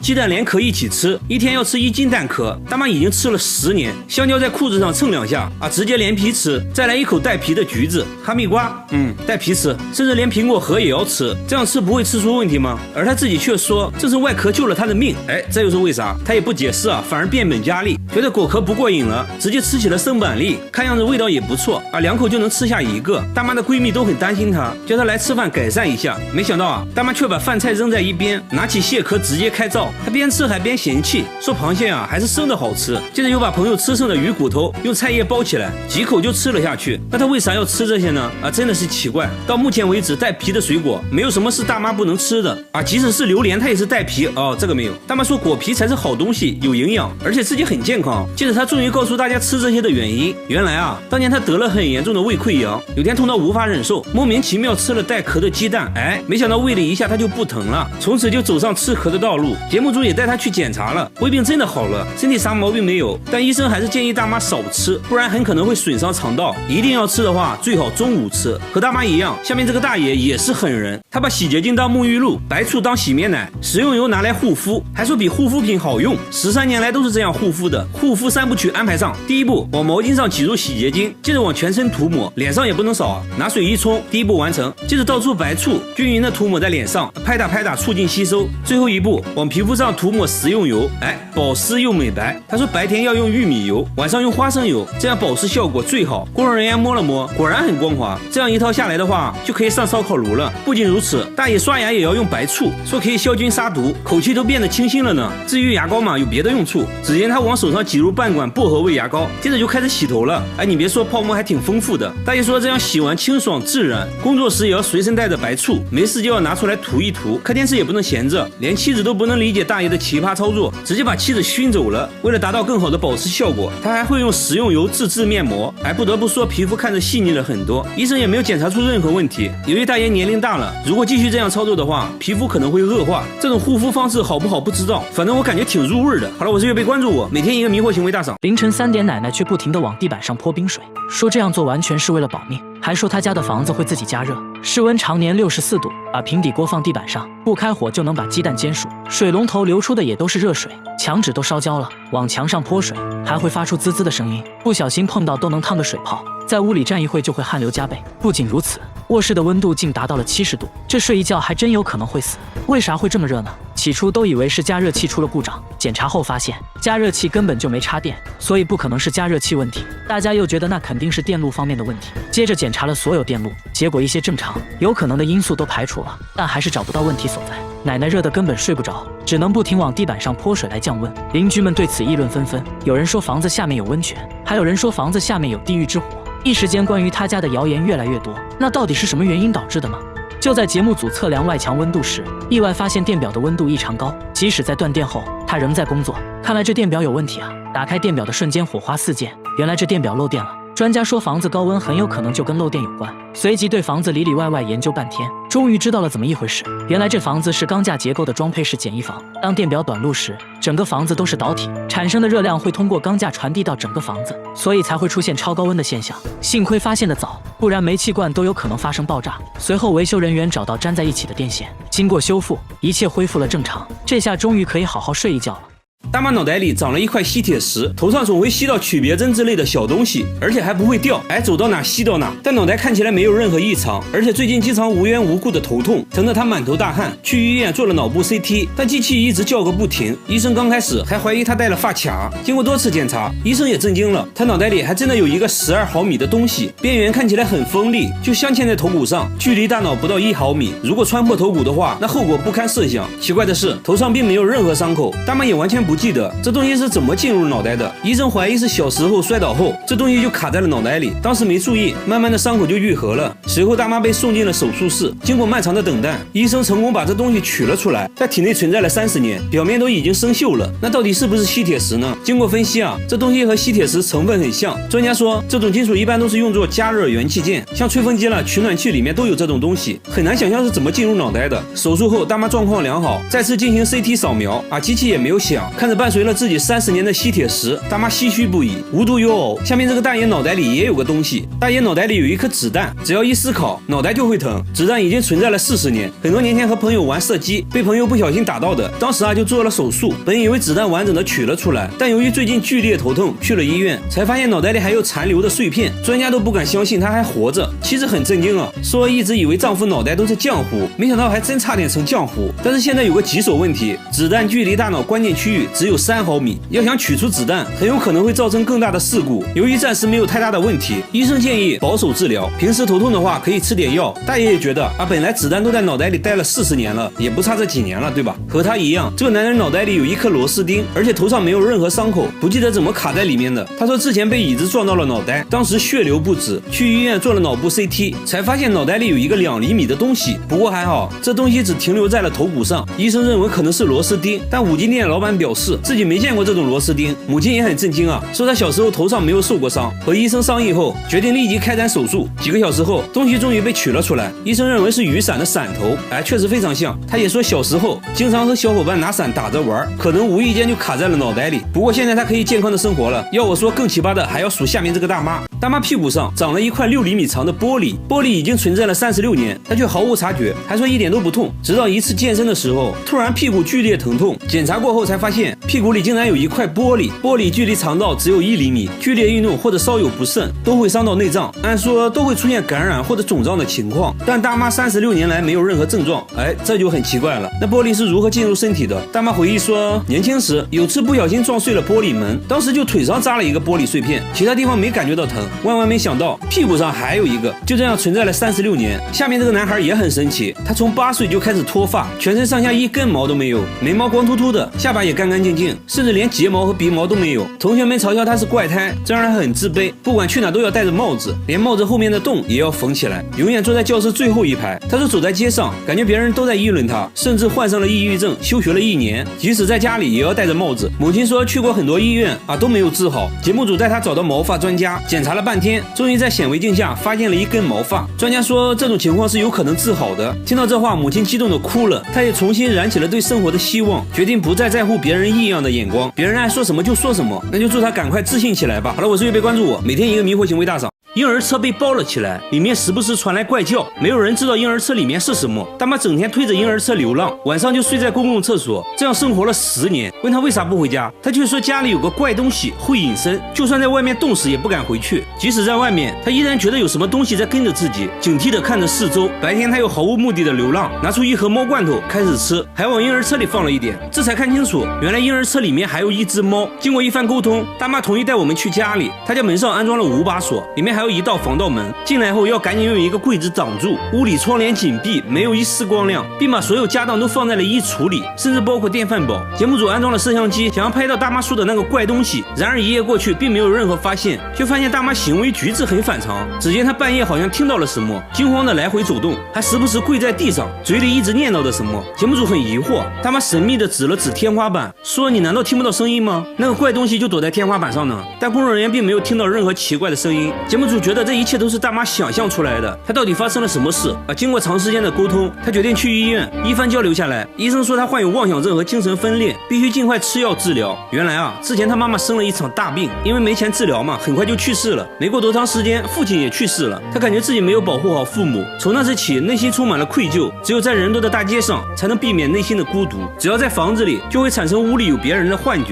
鸡蛋连壳一起吃，一天要吃1斤蛋壳。大妈已经吃了10年。香蕉在裤子上蹭2下啊，直接连皮吃，再来一口带皮的橘子。哈密瓜，带皮吃，甚至连苹果核也要吃，这样吃不会吃出问题吗？而他自己却说这是外壳救了他的命。哎，这又是为啥？他也不解释啊，反而变本加厉，觉得果壳不过瘾了，直接吃起了生板栗，看样子味道也不错啊，2口就能吃下1个。大妈的闺蜜都很担心她，叫她来吃饭改善一下。没想到啊，大妈却把饭菜扔在一边，拿起蟹壳直接开灶。她边吃还边嫌弃，说螃蟹啊还是生的好吃。接着又把朋友吃剩的鱼骨头用菜叶包起来，几口就吃了下去。那她为啥要吃这些呢？啊，真的是奇怪。到目前为止，带皮的水果没有什么是大妈不能吃的啊，即使是榴莲，它也是带皮哦。这个没有。大妈说果皮才是好东西，有营养，而且自己很健康。接着她终于告诉大家吃这些的原因。原来啊，当年她得了很严重的胃溃疡，有天痛到无法忍受，莫名其妙吃了带壳的鸡蛋，哎，没想到喂了一下她就不疼了，从此就走上吃壳的道路。节目组也带她去检查了，胃病真的好了，身体啥毛病没有，但医生还是建议大妈少吃，不然很可能会损伤肠道。一定要吃的话，最好中午吃。和大妈一样，下面这个大爷也是狠人，他把洗洁精当沐浴露，白醋当洗面奶，食用油拿来护肤，还说比护肤品好用。13年来都是这样护肤的。护肤3部曲安排上，第一步往毛巾上挤入洗洁精，接着往全身涂抹，脸上也不能少啊，拿水一冲，第一步完成。接着倒出白醋，均匀的涂抹在脸上，拍打促进吸收。最后一步往皮肤上涂抹食用油，哎，保湿又美白。他说白天要用玉米油，晚上用花生油，这样保湿效果最好。工作人员摸了摸，果然很光滑。这样一套下来的话，就可以上烧烤炉了。不仅如此，大爷刷牙也要用白醋，说可以消菌杀毒，口气都变得清新了呢。至于牙膏嘛，有别的用处。只见他往手上挤入半管薄荷味牙膏，接着就开始洗头了。哎，你别说，泡沫还挺丰富的。大爷说这样洗完清爽自然，工作时也要随身带着白醋，没事就要拿出来涂一涂。看电视也不能闲着，连妻子都不能理解大爷的奇葩操作，直接把妻子熏走了。为了达到更好的保湿效果，他还会用食用油自制面膜。哎，不得不说皮肤看着细腻了很多，医生也没有检查出任何问题。由于大爷年龄大了，如果继续这样操作的话，皮肤可能会恶化。这种护肤方式好不好不知道，反正我感觉挺入味的。好了，我是岳贝，关注我，每天一个迷惑行为大赏。凌晨3点，奶奶却不停地往地板上泼冰水，说这样做完全是为了保命，还说她家的房子会自己加热，室温常年64度，把平底锅放地板上，不开火就能把鸡蛋煎熟，水龙头流出的也都是热水，墙纸都烧焦了，往墙上泼水还会发出滋滋的声音，不小心碰到都能烫个水泡，在屋里站一会就会汗流浃背。不仅如此，卧室的温度竟达到了70度，这睡一觉还真有可能会死。为啥会这么热呢？起初都以为是加热器出了故障，检查后发现加热器根本就没插电，所以不可能是加热器问题。大家又觉得那肯定是电路方面的问题，接着检查了所有电路，结果一些正常有可能的因素都排除了，但还是找不到问题所在。奶奶热得根本睡不着，只能不停往地板上泼水来降温。邻居们对此议论纷纷，有人说房子下面有温泉，还有人说房子下面有地狱之火。一时间关于他家的谣言越来越多，那到底是什么原因导致的呢？就在节目组测量外墙温度时，意外发现电表的温度异常高，即使在断电后，它仍在工作。看来这电表有问题啊！打开电表的瞬间，火花四溅，原来这电表漏电了。专家说房子高温很有可能就跟漏电有关，随即对房子里里外外研究半天，终于知道了怎么一回事。原来这房子是钢架结构的装配式简易房，当电表短路时，整个房子都是导体，产生的热量会通过钢架传递到整个房子，所以才会出现超高温的现象。幸亏发现的早，不然煤气罐都有可能发生爆炸。随后维修人员找到粘在一起的电线，经过修复，一切恢复了正常，这下终于可以好好睡一觉了。大妈脑袋里长了一块吸铁石，头上总会吸到曲别针之类的小东西，而且还不会掉，哎，走到哪吸到哪。但脑袋看起来没有任何异常，而且最近经常无缘无故的头痛，疼得她满头大汗。去医院做了脑部 CT， 但机器一直叫个不停。医生刚开始还怀疑她戴了发卡，经过多次检查，医生也震惊了，她脑袋里还真的有一个12毫米的东西，边缘看起来很锋利，就镶嵌在头骨上，距离大脑不到1毫米。如果穿破头骨的话，那后果不堪设想。奇怪的是，头上并没有任何伤口，大妈也完全不记得这东西是怎么进入脑袋的。医生怀疑是小时候摔倒后，这东西就卡在了脑袋里，当时没注意，慢慢的伤口就愈合了。随后大妈被送进了手术室，经过漫长的等待，医生成功把这东西取了出来，在体内存在了30年，表面都已经生锈了。那到底是不是吸铁石呢？经过分析啊，这东西和吸铁石成分很像。专家说，这种金属一般都是用作加热元器件，像吹风机了、取暖器里面都有这种东西，很难想象是怎么进入脑袋的。手术后，大妈状况良好，再次进行 CT 扫描啊，机器也没有响，看着着伴随了自己30年的吸铁石，大妈唏嘘不已，无独有偶，下面这个大爷脑袋里也有个东西。大爷脑袋里有一颗子弹，只要一思考，脑袋就会疼。子弹已经存在了40年，很多年前和朋友玩射击，被朋友不小心打到的，当时就做了手术，本以为子弹完整的取了出来，但由于最近剧烈头痛，去了医院，才发现脑袋里还有残留的碎片，专家都不敢相信他还活着。妻子很震惊啊，说一直以为丈夫脑袋都是浆糊，没想到还真差点成浆糊。但是现在有个棘手问题，子弹距离大脑关键区域只有3毫米，要想取出子弹，很有可能会造成更大的事故。由于暂时没有太大的问题，医生建议保守治疗，平时头痛的话可以吃点药。大爷也觉得本来子弹都在脑袋里待了40年了，也不差这几年了，对吧？和他一样，这个男人脑袋里有一颗螺丝钉，而且头上没有任何伤口，不记得怎么卡在里面的。他说之前被椅子撞到了脑袋，当时血流不止，去医院做了脑部 CT， 才发现脑袋里有一个2厘米的东西。不过还好，这东西只停留在了头骨上，医生认为可能是螺丝钉，但五金店老板表示自己没见过这种螺丝钉。母亲也很震惊啊，说他小时候头上没有受过伤，和医生商议后决定立即开展手术。几个小时后，东西终于被取了出来，医生认为是雨伞的伞头，确实非常像。他也说小时候经常和小伙伴拿伞打着玩，可能无意间就卡在了脑袋里。不过现在他可以健康的生活了。要我说更奇葩的还要数下面这个大妈。大妈屁股上长了一块6厘米长的玻璃，玻璃已经存在了36年，她却毫无察觉，还说一点都不痛。直到一次健身的时候，突然屁股剧烈疼痛，检查过后才发现屁股里竟然有一块玻璃，玻璃距离肠道只有1厘米，剧烈运动或者稍有不慎都会伤到内脏，按说都会出现感染或者肿胀的情况，但大妈36年来没有任何症状，这就很奇怪了。那玻璃是如何进入身体的？大妈回忆说，年轻时有次不小心撞碎了玻璃门，当时就腿上扎了一个玻璃碎片，其他地方没感觉到疼，万万没想到屁股上还有一个，就这样存在了36年。下面这个男孩也很神奇，他从8岁就开始脱发，全身上下一根毛都没有，眉毛光秃秃的，下巴也干干净净，甚至连睫毛和鼻毛都没有。同学们嘲笑他是怪胎，这让他很自卑，不管去哪都要戴着帽子，连帽子后面的洞也要缝起来，永远坐在教室最后一排。他说走在街上，感觉别人都在议论他，甚至患上了抑郁症，休学了1年，即使在家里也要戴着帽子。母亲说去过很多医院都没有治好，节目组带他找到毛发专家，检查了半天，终于在显微镜下发现了一根毛发。专家说这种情况是有可能治好的。听到这话，母亲激动的哭了，她也重新燃起了对生活的希望，决定不再在乎别人异样的眼光，别人爱说什么就说什么，那就祝他赶快自信起来吧。好了，我是岳飞，关注我，每天一个迷惑行为大赏。婴儿车被包了起来，里面时不时传来怪叫，没有人知道婴儿车里面是什么。大妈整天推着婴儿车流浪，晚上就睡在公共厕所，这样生活了10年。问她为啥不回家，她却说家里有个怪东西会隐身，就算在外面冻死也不敢回去。即使在外面，她依然觉得有什么东西在跟着自己，警惕地看着四周。白天她又毫无目的的流浪，拿出一盒猫罐头开始吃，还往婴儿车里放了一点，这才看清楚，原来婴儿车里面还有一只猫。经过一番沟通，大妈同意带我们去家里，她家门上安装了5把锁，里面还有一道防盗门，进来后要赶紧用一个柜子挡住，屋里窗帘紧闭，没有一丝光亮，并把所有家当都放在了衣橱里，甚至包括电饭煲。节目组安装了摄像机，想要拍到大妈说的那个怪东西，然而一夜过去，并没有任何发现，却发现大妈行为举止很反常。只见她半夜好像听到了什么，惊慌的来回走动，还时不时跪在地上，嘴里一直念叨着什么。节目组很疑惑，大妈神秘的指了指天花板，说你难道听不到声音吗？那个怪东西就躲在天花板上呢。但工作人员并没有听到任何奇怪的声音。节目组觉得这一切都是大妈想象出来的，她到底发生了什么事？经过长时间的沟通，她决定去医院。一番交流下来，医生说她患有妄想症和精神分裂，必须尽快吃药治疗。原来之前她妈妈生了一场大病，因为没钱治疗嘛，很快就去世了。没过多长时间，父亲也去世了，她感觉自己没有保护好父母，从那时起内心充满了愧疚，只有在人多的大街上才能避免内心的孤独，只要在房子里就会产生屋里有别人的幻觉。